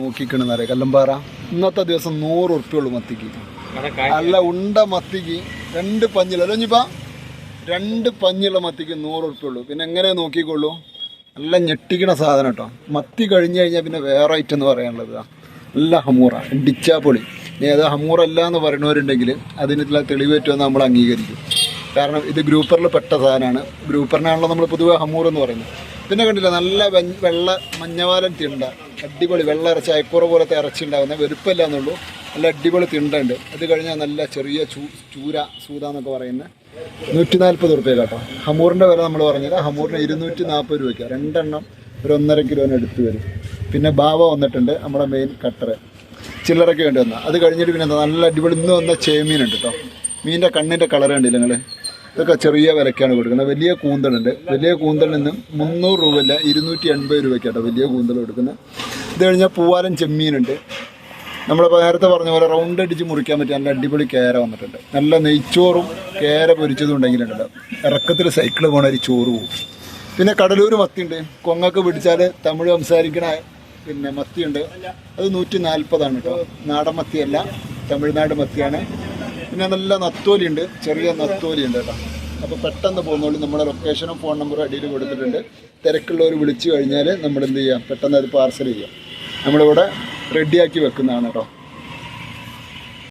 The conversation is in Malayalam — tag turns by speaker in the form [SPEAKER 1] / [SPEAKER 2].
[SPEAKER 1] നോക്കിക്കണെന്നറിയാം കല്ലമ്പാറ ഇന്നത്തെ ദിവസം 100 ഉറുപ്പിയുള്ളൂ മത്തിക്ക്. അല്ല ഉണ്ട മത്തിക്ക് 2 പഞ്ഞിലല്ല ഇനിയിപ്പാ 2 പഞ്ഞുള്ള മത്തിക്ക് 100 ഉറുപ്പിയുള്ളൂ. പിന്നെ എങ്ങനെ നോക്കിക്കൊള്ളൂ, നല്ല ഞെട്ടിക്കണ സാധനം കേട്ടോ. മത്തി കഴിഞ്ഞ് കഴിഞ്ഞാൽ പിന്നെ വേറെ ഐറ്റം എന്ന് പറയാനുള്ളത് നല്ല ഹമൂറ ഇടിച്ചാപ്പൊളി. ഇനി ഏതാ ഹമൂറല്ല എന്ന് പറയുന്നവരുണ്ടെങ്കിൽ അതിനുള്ള തെളിവേറ്റുമെന്ന് നമ്മൾ അംഗീകരിക്കും. കാരണം ഇത് ഗ്രൂപ്പറിൽ പെട്ട സാധനമാണ്. ഗ്രൂപ്പറിനാണല്ലോ നമ്മൾ പൊതുവെ ഹമൂർ എന്ന് പറയുന്നത്. പിന്നെ കണ്ടില്ല, നല്ല വെള്ള മഞ്ഞവാലൻ തിണ്ട, അടിപൊളി വെള്ള ഇറച്ചി, അയക്കൂറ പോലത്തെ ഇറച്ചി ഉണ്ടാകുന്ന വലുപ്പമില്ല എന്നുള്ളൂ. നല്ല അടിപൊളി തിണ്ടുണ്ട്. അത് കഴിഞ്ഞാൽ നല്ല ചെറിയ ചൂര സൂത എന്നൊക്കെ പറയുന്നത് 140 ഉറുപ്പ്യ കേട്ടോ. ഹമൂറിൻ്റെ വില നമ്മൾ പറഞ്ഞത് ഹമൂറിന് 240 രൂപയ്ക്ക് 2 എണ്ണം ഒരു 1.5 കിലോന് എടുത്ത് വരും. പിന്നെ ബാവ വന്നിട്ടുണ്ട്, നമ്മുടെ മെയിൻ കട്ടർ ചില്ലറയ്ക്ക് വേണ്ടി വന്നാൽ. അത് കഴിഞ്ഞിട്ട് പിന്നെ നല്ല അടിപൊളി ഇന്ന് വന്ന ചേമീനുണ്ട് കേട്ടോ. മീനിൻ്റെ കണ്ണിൻ്റെ കളർ കണ്ടില്ല നിങ്ങൾ. ഇതൊക്കെ ചെറിയ വിലക്കാണ് കൊടുക്കുന്നത്. വലിയ കൂന്തലുണ്ട്. വലിയ കൂന്തലിൽ നിന്ന് 300 രൂപയില്ല 280 രൂപയ്ക്കാട്ടോ വലിയ കൂന്തൽ കൊടുക്കുന്നത്. ഇത് കഴിഞ്ഞാൽ പൂവാലൻ ചെമ്മീനുണ്ട്. നമ്മളിപ്പോൾ നേരത്തെ പറഞ്ഞ പോലെ റൗണ്ട് അടിച്ച് മുറിക്കാൻ പറ്റിയ നല്ല അടിപൊളി കേര വന്നിട്ടുണ്ട്. നല്ല നെയ്ച്ചോറും കേര പൊരിച്ചതും ഉണ്ടെങ്കിലുണ്ടല്ലോ ഇറക്കത്തിൽ സൈക്കിൾ പോകണ ഒരു ചോറ് പോകും. പിന്നെ കടലൂർ മത്തിയുണ്ട്. കൊങ്ങൊക്കെ പിടിച്ചാൽ തമിഴ് സംസാരിക്കണ പിന്നെ മത്തിയുണ്ട്. അത് 140 കേട്ടോ. നാടൻ മത്തിയല്ല, തമിഴ്നാട് മത്തിയാണ്. പിന്നെ നല്ല നത്തോലിയുണ്ട്, ചെറിയ നത്തോലിയുണ്ട് കേട്ടോ. അപ്പോൾ പെട്ടെന്ന് പോകുന്നോളൂ. നമ്മുടെ ലൊക്കേഷനും ഫോൺ നമ്പറും അടിയിൽ കൊടുത്തിട്ടുണ്ട്. തിരക്കുള്ളവർ വിളിച്ചു കഴിഞ്ഞാൽ നമ്മൾ എന്ത് ചെയ്യാം, പെട്ടെന്ന് അത് പാർസൽ ചെയ്യാം. നമ്മളിവിടെ റെഡിയാക്കി വെക്കുന്നതാണ് കേട്ടോ.